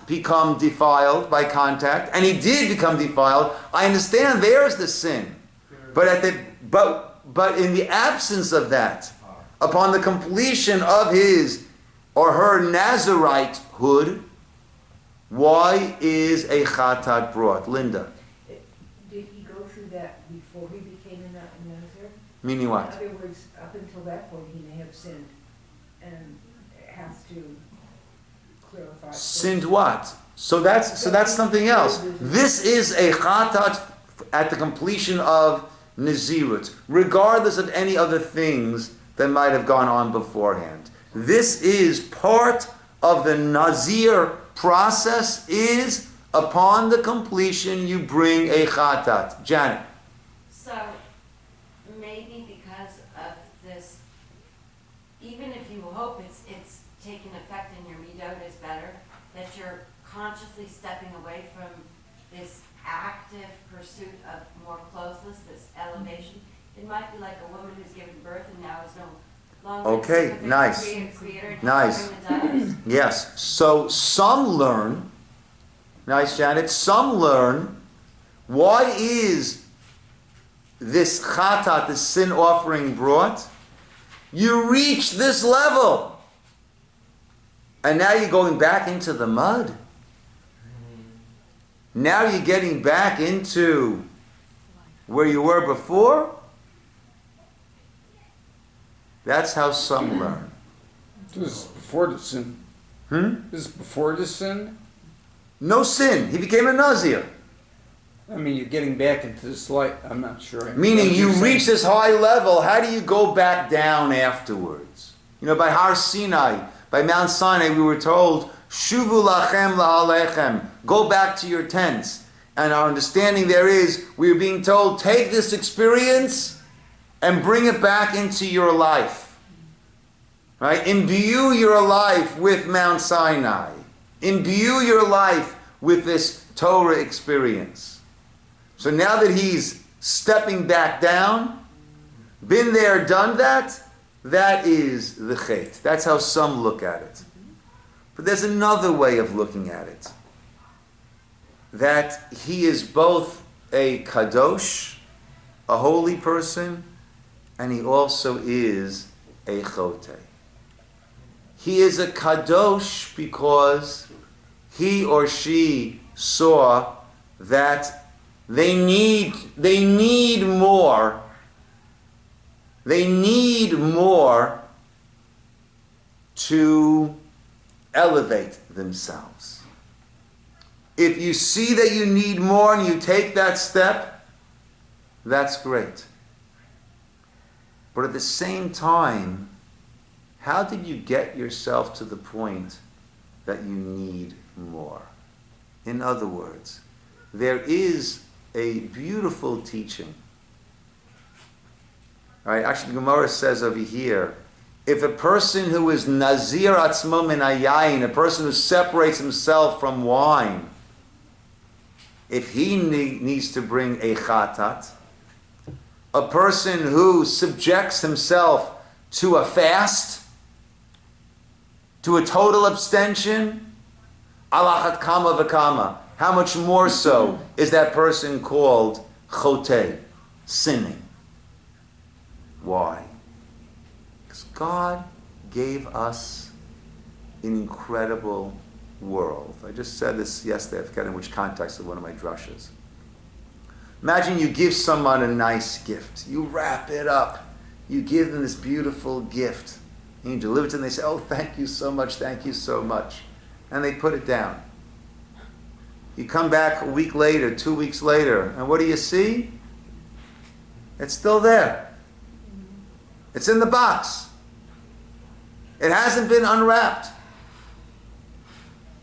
become defiled by contact, and he did become defiled, I understand there's the sin. But in the absence of that, upon the completion of his or her Naziritehood, why is a chatat brought? Linda. Did he go through that before he became a Nazir? Meaning what? In other words, up until that point he may have sinned and has to clarify. Sinned what? So that's something else. This is a chatat at the completion of Nazirut, regardless of any other things that might have gone on beforehand. This is part of the Nazir process, is upon the completion you bring a chatat. Janet. So maybe because of this, even if you hope it's taking effect in your midot is better, that you're consciously stepping away from this active pursuit of more closeness, this elevation. It might be like a woman who's given birth and now is no longer Okay, nice. Creator, Nice. Yes. So some learn, nice Janet, some learn, why is this chatat, this sin offering brought? You reach this level. And now you're going back into the mud. Now you're getting back into where you were before. That's how some learn. This is before the sin. This is before the sin? No sin. He became a Nazir. I mean, you're getting back into this light. I'm not sure. Meaning you reach this high level, how do you go back down afterwards? You know, by Har Sinai, by Mount Sinai, we were told, Shuvu lachem la'alechem, go back to your tents. And our understanding there is, we are being told, take this experience and bring it back into your life. Right? Imbue your life with Mount Sinai. Imbue your life with this Torah experience. So now that he's stepping back down, been there, done that, that is the chet. That's how some look at it. But there's another way of looking at it. That he is both a kadosh, a holy person, and he also is a chote. He is a kadosh because he or she saw that they need more. They need more to elevate themselves. If you see that you need more and you take that step, that's great. But at the same time, how did you get yourself to the point that you need more? In other words, there is a beautiful teaching. All right, actually, Gemara says over here, if a person who is Nazir atzmo min hayayin, a person who separates himself from wine, if he needs to bring a chatat, a person who subjects himself to a fast, to a total abstention, alachat kama v'kama, how much more so is that person called chote, sinning? Why? Because God gave us an incredible world. I just said this yesterday, I forget in which context of one of my drushes. Imagine you give someone a nice gift. You wrap it up. You give them this beautiful gift. And you deliver it to them, they say, oh, thank you so much, thank you so much. And they put it down. You come back a week later, 2 weeks later, and what do you see? It's still there. It's in the box. It hasn't been unwrapped.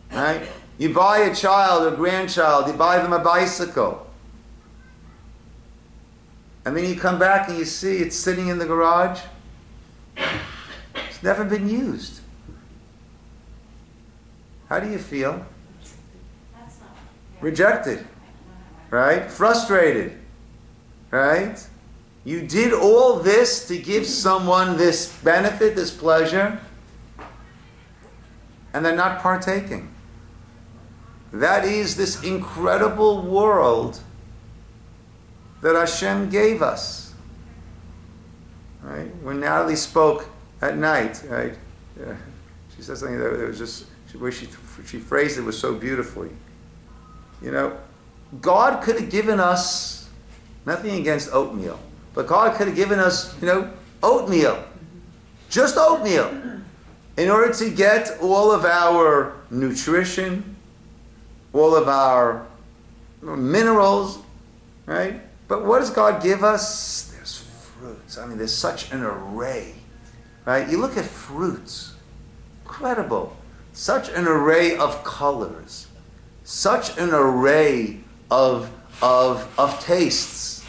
Right? You buy a child or grandchild, you buy them a bicycle. And then you come back and you see it's sitting in the garage. It's never been used. How do you feel? Rejected. Right? Frustrated. Right? You did all this to give someone this benefit, this pleasure, and they're not partaking. That is this incredible world that Hashem gave us. Right? When Natalie spoke at night, right? She said something that was just where she phrased it was so beautifully. You know, God could have given us nothing against oatmeal, but God could have given us, oatmeal, just oatmeal, in order to get all of our nutrition, all of our minerals, right? But what does God give us? There's fruits. I mean, there's such an array, right? You look at fruits, incredible. Such an array of colors, such an array of tastes,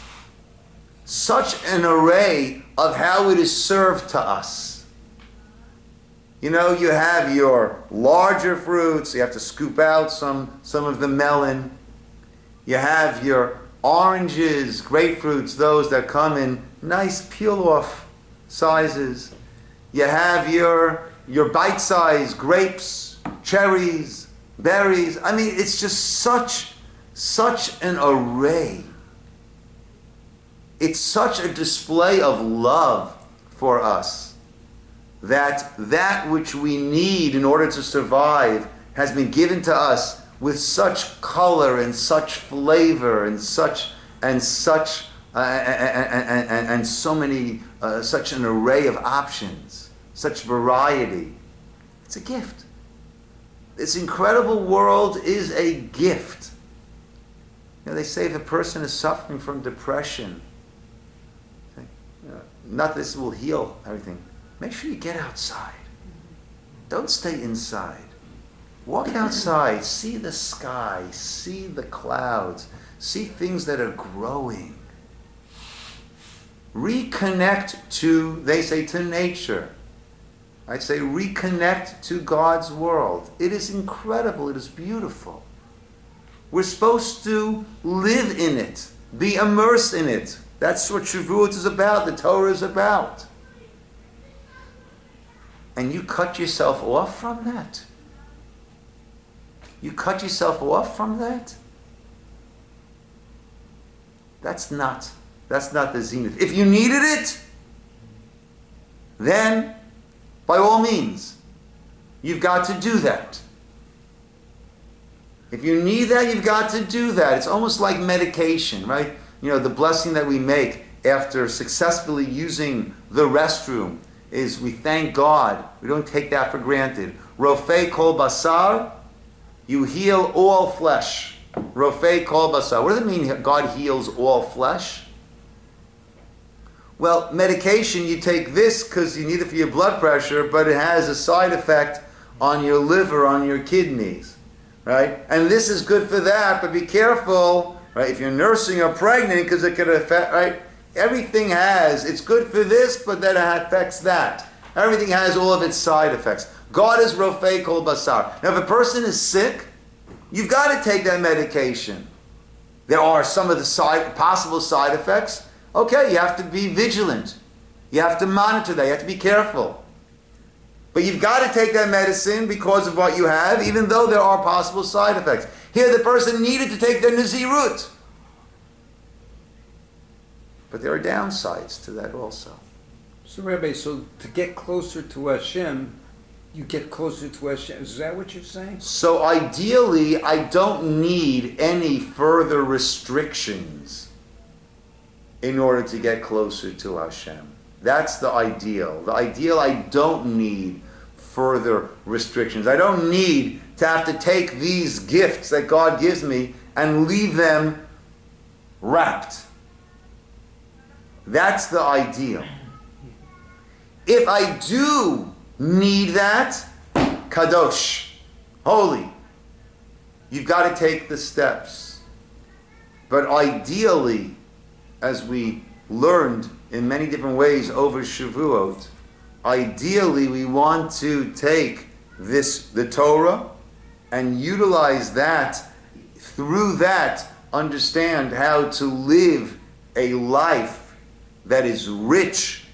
such an array of how it is served to us. You know, you have your larger fruits, you have to scoop out some of the melon. You have your oranges, grapefruits, those that come in nice peel-off sizes. You have your bite-sized grapes, cherries, berries. I mean, it's just such an array. It's such a display of love for us that which we need in order to survive has been given to us with such color and such flavor and such an array of options, such variety. It's a gift. This incredible world is a gift. They say if a person is suffering from depression, not this will heal everything. Make sure you get outside. Don't stay inside. Walk outside, see the sky, see the clouds, see things that are growing. Reconnect to, they say, to nature. I say reconnect to God's world. It is incredible. It is beautiful. We're supposed to live in it, be immersed in it. That's what Shavuot is about, the Torah is about. And you cut yourself off from that? You cut yourself off from that? That's not the zenith. If you needed it, then by all means, you've got to do that. If you need that, you've got to do that. It's almost like medication, right? The blessing that we make after successfully using the restroom is we thank God. We don't take that for granted. Rofei kol basar, you heal all flesh. Rofei kol basar. What does it mean God heals all flesh? Well, medication, you take this because you need it for your blood pressure, but it has a side effect on your liver, on your kidneys, right? And this is good for that, but be careful, right? If you're nursing or pregnant, because it could affect, right? Everything has, it's good for this, but then it affects that. Everything has all of its side effects. God is Rofei Kol Basar. Now, if a person is sick, you've got to take that medication. There are some of the possible side effects. Okay, you have to be vigilant. You have to monitor that. You have to be careful. But you've got to take that medicine because of what you have, even though there are possible side effects. Here, the person needed to take their Nazirut. But there are downsides to that also. So, Rabbi, to get closer to Hashem, you get closer to Hashem. Is that what you're saying? So ideally, I don't need any further restrictions in order to get closer to Hashem. That's the ideal. The ideal, I don't need further restrictions. I don't need to have to take these gifts that God gives me and leave them wrapped. That's the ideal. If I do need that, kadosh, holy, you've got to take the steps. But ideally, as we learned in many different ways over Shavuot, ideally we want to take the Torah and utilize that, through that, understand how to live a life that is rich,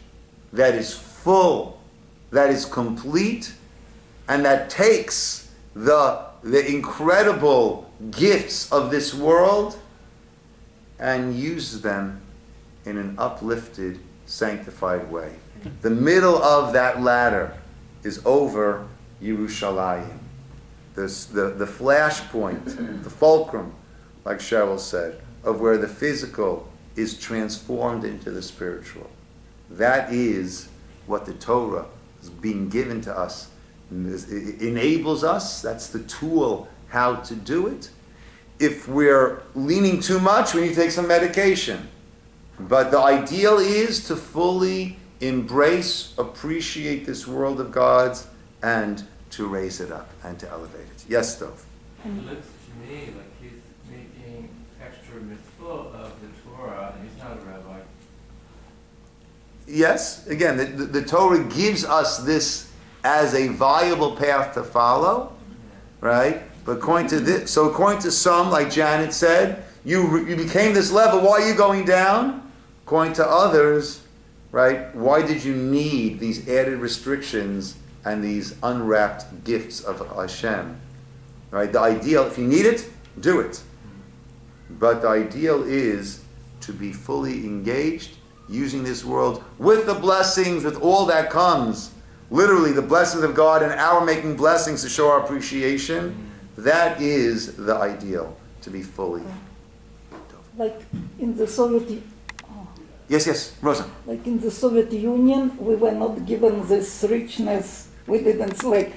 that is full, that is complete, and that takes the the incredible gifts of this world and use them in an uplifted, sanctified way. The middle of that ladder is over Yerushalayim. The flashpoint, the fulcrum, like Cheryl said, of where the physical is transformed into the spiritual. That is what the Torah is being given to us. It enables us, that's the tool how to do it. If we're leaning too much, we need to take some medication. But the ideal is to fully embrace, appreciate this world of God's, and to raise it up and to elevate it. Yes, Dov? It looks to me like he's making extra mitzvot of the Torah, and he's not a rabbi. Yes, again, the Torah gives us this as a viable path to follow, right? But according to some, like Janet said, you became this level. Why are you going down? According to others, right? Why did you need these added restrictions and these unwrapped gifts of Hashem? Right? The ideal, if you need it, do it. But the ideal is to be fully engaged, using this world with the blessings, with all that comes. Literally, the blessings of God and our making blessings to show our appreciation. That is the ideal, to be fully. Like in the Soviet Yes, Rosa. like in the Soviet Union, we were not given this richness. We didn't like